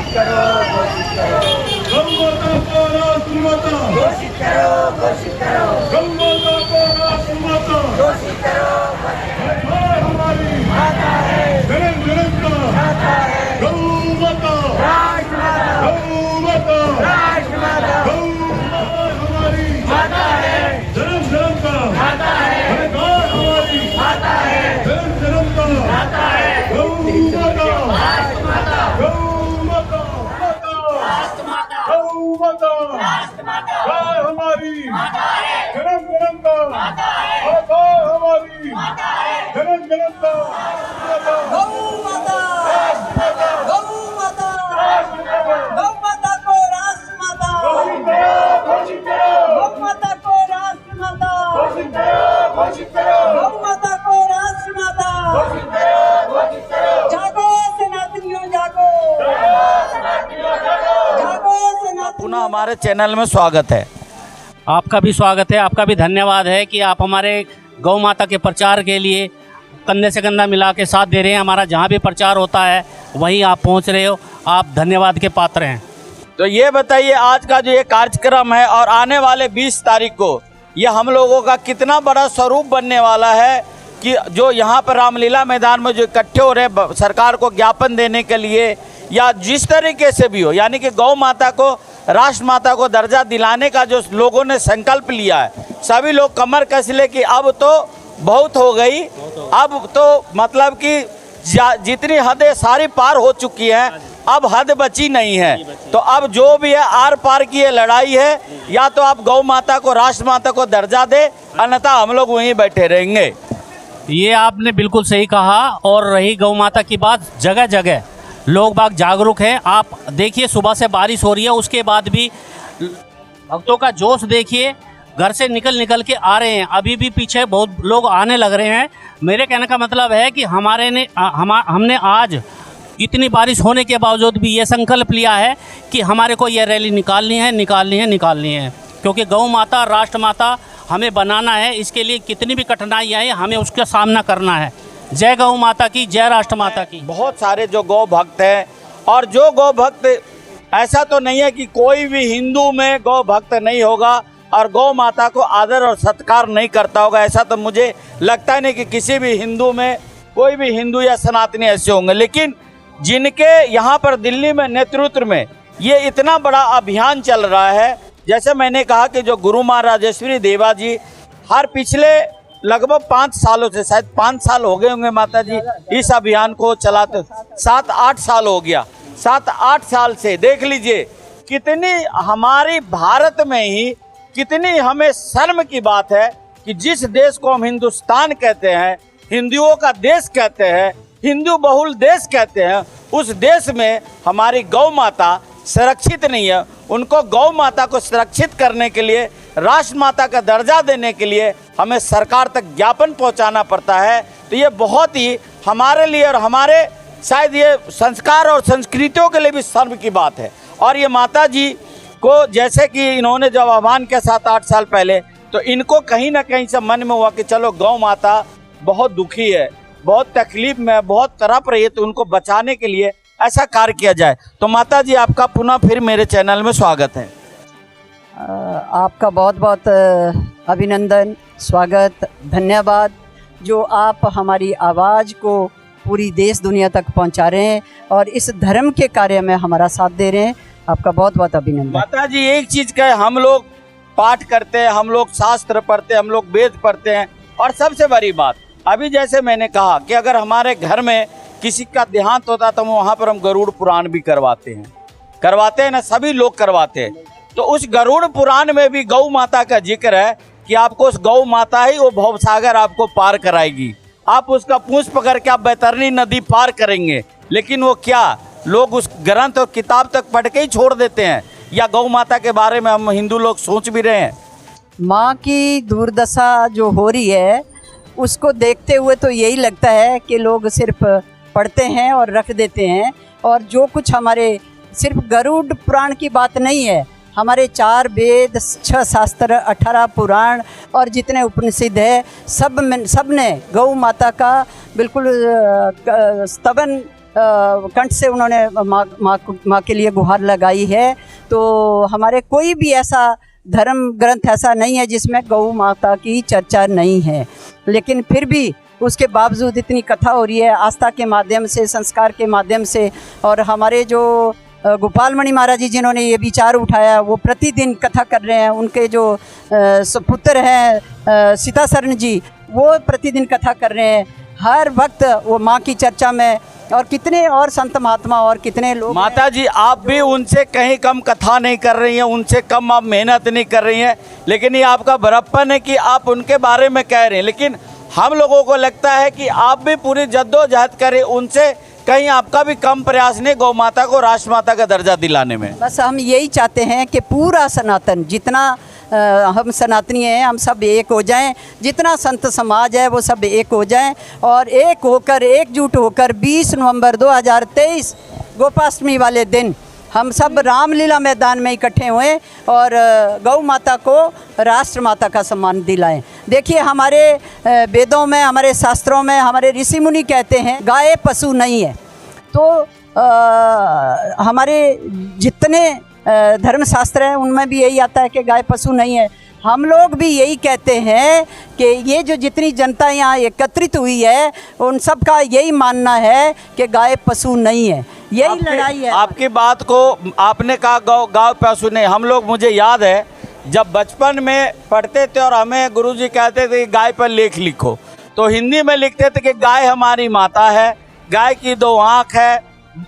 घोषित करो, घोषित करो। गौ माता को राष्ट्रमाता घोषित करो, घोषित करो। गौ माता को राष्ट्रमाता घोषित करो, हमारी माता है, जन्म जन्म का माता है, गौ माता राष्ट्रमाता, गौ माता राष्ट्रमाता, गौ माता हमारी माता है, जन्म जन्म का माता है, हमारी माता है, जन्म जन्म का माता है, गौ माता राष्ट्रमाता, गौ माता राष्ट्रमाता, गौ माता राष्ट्रमाता, गाय हमारी माता है, जन्म जन्म का माता है, गाय हमारी माता है, जन्म जन्म का गौ माता, गौ माता, गौ माता को राष्ट्रमाता, घोषित करो गौ माता को राष्ट्रमाता, घोषित करो घोषित करो गौ माता को राष्ट्रमाता। घोषित करो घोषित करो जागो सनातनियों, जागो, जागो सनातनियों। पुनः हमारे चैनल में स्वागत है। आपका भी स्वागत है, आपका भी धन्यवाद है कि आप हमारे गौ माता के प्रचार के लिए कंधे से कंधा मिला के साथ दे रहे हैं। हमारा जहाँ भी प्रचार होता है वहीं आप पहुँच रहे हो, आप धन्यवाद के पात्र हैं। तो ये बताइए आज का जो ये कार्यक्रम है और आने वाले 20 तारीख को ये हम लोगों का कितना बड़ा स्वरूप बनने वाला है कि जो यहाँ पर रामलीला मैदान में जो इकट्ठे हो रहे हैं सरकार को ज्ञापन देने के लिए या जिस तरीके से भी हो, यानी कि गौ माता को राष्ट्र माता को दर्जा दिलाने का जो लोगों ने संकल्प लिया है, सभी लोग कमर कस ले कि अब तो बहुत हो गई, अब तो मतलब कि जितनी हदें सारी पार हो चुकी हैं, अब हद बची नहीं है। तो अब जो भी है आर पार की ये लड़ाई है, या तो आप गौ माता को राष्ट्र माता को दर्जा दे, अन्यथा हम लोग वहीं बैठे रहेंगे। ये आपने बिल्कुल सही कहा। और रही गौ माता की बात, जगह जगह लोग बाग जागरूक हैं। आप देखिए सुबह से बारिश हो रही है, उसके बाद भी भक्तों का जोश देखिए, घर से निकल के आ रहे हैं। अभी भी पीछे बहुत लोग आने लग रहे हैं। मेरे कहने का मतलब है कि हमने आज इतनी बारिश होने के बावजूद भी ये संकल्प लिया है कि हमारे को ये रैली निकालनी है, क्योंकि गौ माता राष्ट्र माता हमें बनाना है। इसके लिए कितनी भी कठिनाइयाँ हैं हमें उसका सामना करना है। जय गौ माता की, जय राष्ट्र माता की। बहुत सारे जो गौ भक्त हैं, और जो गौ भक्त, ऐसा तो नहीं है कि कोई भी हिंदू में गौ भक्त नहीं होगा और गौ माता को आदर और सत्कार नहीं करता होगा। ऐसा तो मुझे लगता नहीं कि किसी भी हिंदू में कोई भी हिंदू या सनातनी ऐसे होंगे। लेकिन जिनके यहाँ पर दिल्ली में नेतृत्व में ये इतना बड़ा अभियान चल रहा है, जैसे मैंने कहा कि जो गुरु माँ राजेश्वरी देवा जी हर पिछले लगभग 5 सालों से, शायद 5 साल हो गए होंगे माता जी इस अभियान को चलाते, 7-8 साल हो गया। 7-8 साल से देख लीजिए कितनी हमारी भारत में ही कितनी हमें शर्म की बात है कि जिस देश को हम हिंदुस्तान कहते हैं, हिंदुओं का देश कहते हैं, हिंदू बहुल देश कहते हैं, उस देश में हमारी गौ माता सुरक्षित नहीं है। उनको गौ माता को सुरक्षित करने के लिए, राष्ट्र माता का दर्जा देने के लिए हमें सरकार तक ज्ञापन पहुंचाना पड़ता है। तो ये बहुत ही हमारे लिए और हमारे शायद ये संस्कार और संस्कृतियों के लिए भी शर्म की बात है। और ये माता जी को जैसे कि इन्होंने जब आह्वान किया 7-8 साल पहले, तो इनको कहीं ना कहीं से मन में हुआ कि चलो गौ माता बहुत दुखी है, बहुत तकलीफ में, बहुत तड़प रही है, तो उनको बचाने के लिए ऐसा कार्य किया जाए। तो माता जी आपका पुनः फिर मेरे चैनल में स्वागत है। आपका बहुत बहुत अभिनंदन, स्वागत, धन्यवाद जो आप हमारी आवाज़ को पूरी देश दुनिया तक पहुंचा रहे हैं और इस धर्म के कार्य में हमारा साथ दे रहे हैं। आपका बहुत बहुत अभिनंदन। माता जी एक चीज़ का हम लोग पाठ करते हैं, हम लोग शास्त्र पढ़ते हैं, हम लोग वेद पढ़ते हैं, और सबसे बड़ी बात अभी जैसे मैंने कहा कि अगर हमारे घर में किसी का देहांत होता तो वहाँ पर हम गरुड़ पुराण भी करवाते हैं ना, सभी लोग करवाते हैं। तो उस गरुड़ पुराण में भी गौ माता का जिक्र है कि आपको उस गौ माता ही वो भवसागर आपको पार कराएगी। आप उसका पूंछ पकड़ के आप बैतरनी नदी पार करेंगे, लेकिन वो क्या लोग उस ग्रंथ और किताब तक पढ़ के ही छोड़ देते हैं, या गौ माता के बारे में हम हिंदू लोग सोच भी रहे हैं? माँ की दुर्दशा जो हो रही है उसको देखते हुए तो यही लगता है कि लोग सिर्फ पढ़ते हैं और रख देते हैं, और जो कुछ हमारे सिर्फ गरुड़ पुराण की बात नहीं है, हमारे 4 वेद, 6 शास्त्र, 18 पुराण और जितने उपनिषद है सब ने गौ माता का बिल्कुल स्तवन कंठ से उन्होंने माँ के लिए गुहार लगाई है। तो हमारे कोई भी ऐसा धर्म ग्रंथ ऐसा नहीं है जिसमें गौ माता की चर्चा नहीं है, लेकिन फिर भी उसके बावजूद इतनी कथा हो रही है आस्था के माध्यम से, संस्कार के माध्यम से। और हमारे जो गोपाल मणि महाराज जी जिन्होंने ये विचार उठाया वो प्रतिदिन कथा कर रहे हैं। उनके जो सुपुत्र हैं सीताशरण जी, वो प्रतिदिन कथा कर रहे हैं। हर वक्त वो माँ की चर्चा में, और कितने और संत महात्मा और कितने लोग। माता जी, आप भी उनसे कहीं कम कथा नहीं कर रही हैं, उनसे कम आप मेहनत नहीं कर रही हैं, लेकिन ये आपका बड़प्पन है कि आप उनके बारे में कह रहे हैं। लेकिन हम लोगों को लगता है कि आप भी पूरी जद्दोजहद करें, उनसे कहीं आपका भी कम प्रयास नहीं गौ माता को राष्ट्रमाता का दर्जा दिलाने में। बस हम यही चाहते हैं कि पूरा सनातन, जितना हम सनातनी हैं, हम सब एक हो जाएं, जितना संत समाज है वो सब एक हो जाएं, और एक होकर, एकजुट होकर 20 नवंबर 2023 गोपाष्टमी वाले दिन हम सब रामलीला मैदान में इकट्ठे हुए और गौ माता को राष्ट्र माता का सम्मान दिलाएं। देखिए, हमारे वेदों में, हमारे शास्त्रों में, हमारे ऋषि मुनि कहते हैं गाय पशु नहीं है। तो हमारे जितने धर्मशास्त्र हैं उनमें भी यही आता है कि गाय पशु नहीं है। हम लोग भी यही कहते हैं कि ये जो जितनी जनता यहाँ एकत्रित हुई है उन सब का यही मानना है कि गाय पशु नहीं है। यही लड़ाई है। आपकी बात को आपने कहा गाय पशु नहीं। हम लोग, मुझे याद है जब बचपन में पढ़ते थे और हमें गुरुजी कहते थे कि गाय पर लेख लिखो, तो हिंदी में लिखते थे कि गाय हमारी माता है, गाय की 2 आँख है,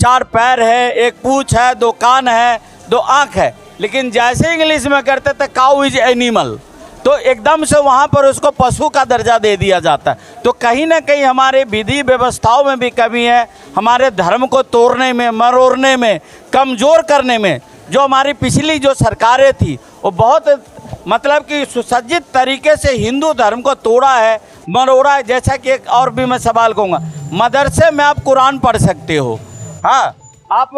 4 पैर है, 1 पूँछ है, 2 कान है, 2 आँख है। लेकिन जैसे इंग्लिश में करते थे काउ इज एनिमल, तो एकदम से वहाँ पर उसको पशु का दर्जा दे दिया जाता है। तो कहीं ना कहीं हमारे विधि व्यवस्थाओं में भी कमी है, हमारे धर्म को तोड़ने में, मरोड़ने में, कमज़ोर करने में। जो हमारी पिछली जो सरकारें थी वो बहुत मतलब कि सुसज्जित तरीके से हिंदू धर्म को तोड़ा है, मरोड़ा है। जैसा कि एक और भी मैं सवाल कहूँगा, मदरसे में आप कुरान पढ़ सकते हो, हाँ, आप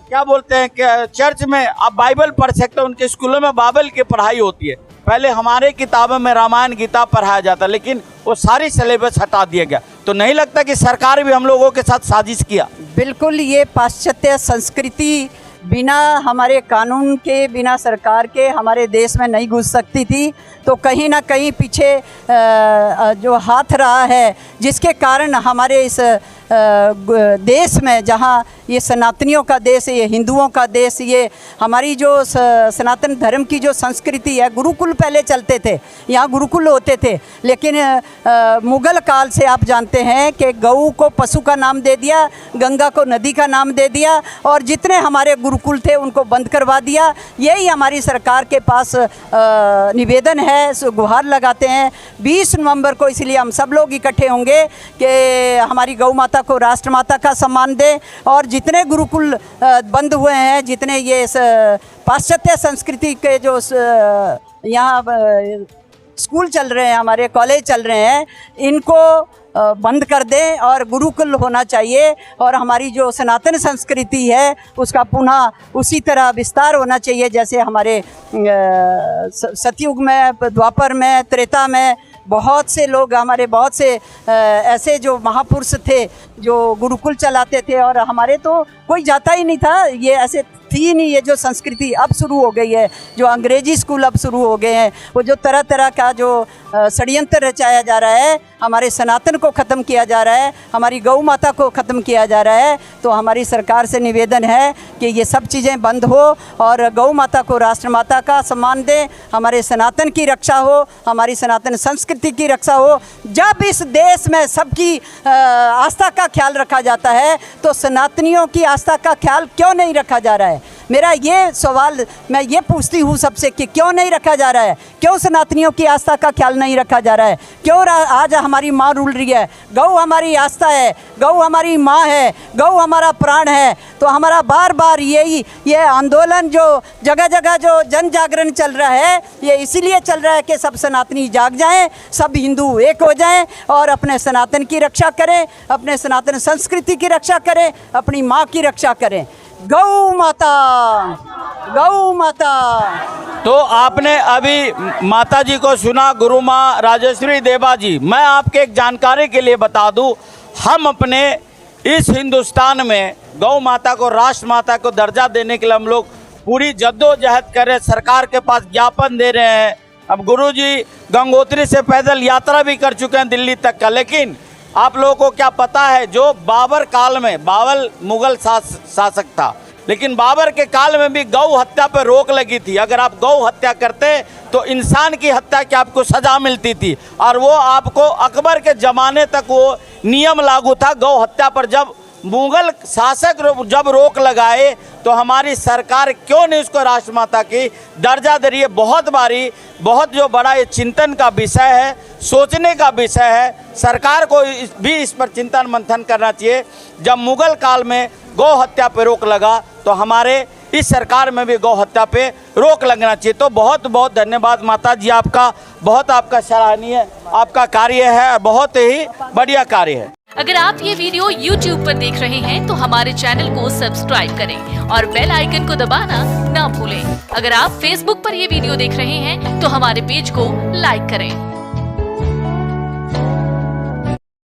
क्या बोलते हैं कि चर्च में आप बाइबल पढ़ सकते हो, उनके स्कूलों में बाइबल की पढ़ाई होती है। पहले हमारे किताबों में रामायण गीता पढ़ाया जाता, लेकिन वो सारी सिलेबस हटा दिया गया। तो नहीं लगता कि सरकार भी हम लोगों के साथ साजिश किया? बिल्कुल, ये पाश्चात्य संस्कृति बिना हमारे कानून के, बिना सरकार के हमारे देश में नहीं घुस सकती थी। तो कहीं ना कहीं पीछे जो हाथ रहा है, जिसके कारण हमारे इस देश में, जहाँ ये सनातनियों का देश है, ये हिंदुओं का देश, ये हमारी जो सनातन धर्म की जो संस्कृति है, गुरुकुल पहले चलते थे, यहाँ गुरुकुल होते थे। लेकिन मुग़ल काल से आप जानते हैं कि गऊ को पशु का नाम दे दिया, गंगा को नदी का नाम दे दिया, और जितने हमारे गुरुकुल थे उनको बंद करवा दिया। यही हमारी सरकार के पास निवेदन है, गुहार लगाते हैं 20 नवंबर को। इसलिए हम सब लोग इकट्ठे होंगे कि हमारी गौ माता को राष्ट्र माता का सम्मान दें, और जितने गुरुकुल बंद हुए हैं, जितने ये पाश्चात्य संस्कृति के जो यहाँ स्कूल चल रहे हैं, हमारे कॉलेज चल रहे हैं, इनको बंद कर दें और गुरुकुल होना चाहिए। और हमारी जो सनातन संस्कृति है उसका पुनः उसी तरह विस्तार होना चाहिए जैसे हमारे सतयुग में, द्वापर में, त्रेता में बहुत से लोग, हमारे बहुत से ऐसे जो महापुरुष थे जो गुरुकुल चलाते थे, और हमारे तो कोई जाता ही नहीं था, ये ऐसे थी नहीं। ये जो संस्कृति अब शुरू हो गई है, जो अंग्रेजी स्कूल अब शुरू हो गए हैं, वो जो तरह तरह का जो षड्यंत्र रचाया जा रहा है, हमारे सनातन को ख़त्म किया जा रहा है, हमारी गौ माता को ख़त्म किया जा रहा है। तो हमारी सरकार से निवेदन है कि ये सब चीज़ें बंद हो और गौ माता को राष्ट्र माता का सम्मान दें, हमारे सनातन की रक्षा हो, हमारी सनातन संस्कृति की रक्षा हो। जब इस देश में सबकी आस्था का ख्याल रखा जाता है तो सनातनियों की आस्था का ख्याल क्यों नहीं रखा जा रहा है? मेरा ये सवाल मैं ये पूछती हूँ सबसे कि क्यों नहीं रखा जा रहा है? क्यों सनातनियों की आस्था का ख्याल नहीं रखा जा रहा है? क्यों आज हमारी माँ रूल रही है? गौ हमारी आस्था है, गौ हमारी माँ है, गौ हमारा प्राण है। तो हमारा बार बार ये आंदोलन जो जगह जगह जो जन जागरण चल रहा है, ये इसीलिए चल रहा है कि सब सनातनी जाग जाएं, सब हिंदू एक हो जाएं और अपने सनातन की रक्षा करें, अपने सनातन संस्कृति की रक्षा करें, अपनी माँ की रक्षा करें। गौ माता, गौ माता। तो आपने अभी माता जी को सुना, गुरु माँ राजेश्वरी देवा जी। मैं आपके एक जानकारी के लिए बता दूं, हम अपने इस हिंदुस्तान में गौ माता को राष्ट्र माता को दर्जा देने के लिए हम लोग पूरी जद्दोजहद कर रहे, सरकार के पास ज्ञापन दे रहे हैं। अब गुरुजी गंगोत्री से पैदल यात्रा भी कर चुके हैं दिल्ली तक का। लेकिन आप लोगों को क्या पता है, जो बाबर काल में, बाबर मुगल शासक था, लेकिन बाबर के काल में भी गौ हत्या पर रोक लगी थी। अगर आप गौ हत्या करते तो इंसान की हत्या की आपको सजा मिलती थी, और वो आपको अकबर के ज़माने तक वो नियम लागू था गौ हत्या पर। जब मुगल शासक जब रोक लगाए तो हमारी सरकार क्यों नहीं उसको राष्ट्रमाता की दर्जा दे रही है। बहुत जो बड़ा ये चिंतन का विषय है, सोचने का विषय है। सरकार को भी इस पर चिंतन मंथन करना चाहिए। जब मुगल काल में गौ हत्या पे रोक लगा तो हमारे इस सरकार में भी गौ हत्या पे रोक लगना चाहिए। तो बहुत बहुत धन्यवाद माता जी, आपका सराहनीय आपका कार्य है, बहुत ही बढ़िया कार्य है। अगर आप ये वीडियो YouTube पर देख रहे हैं तो हमारे चैनल को सब्सक्राइब करें और बेल आइकन को दबाना ना भूलें। अगर आप Facebook पर ये वीडियो देख रहे हैं तो हमारे पेज को लाइक करें।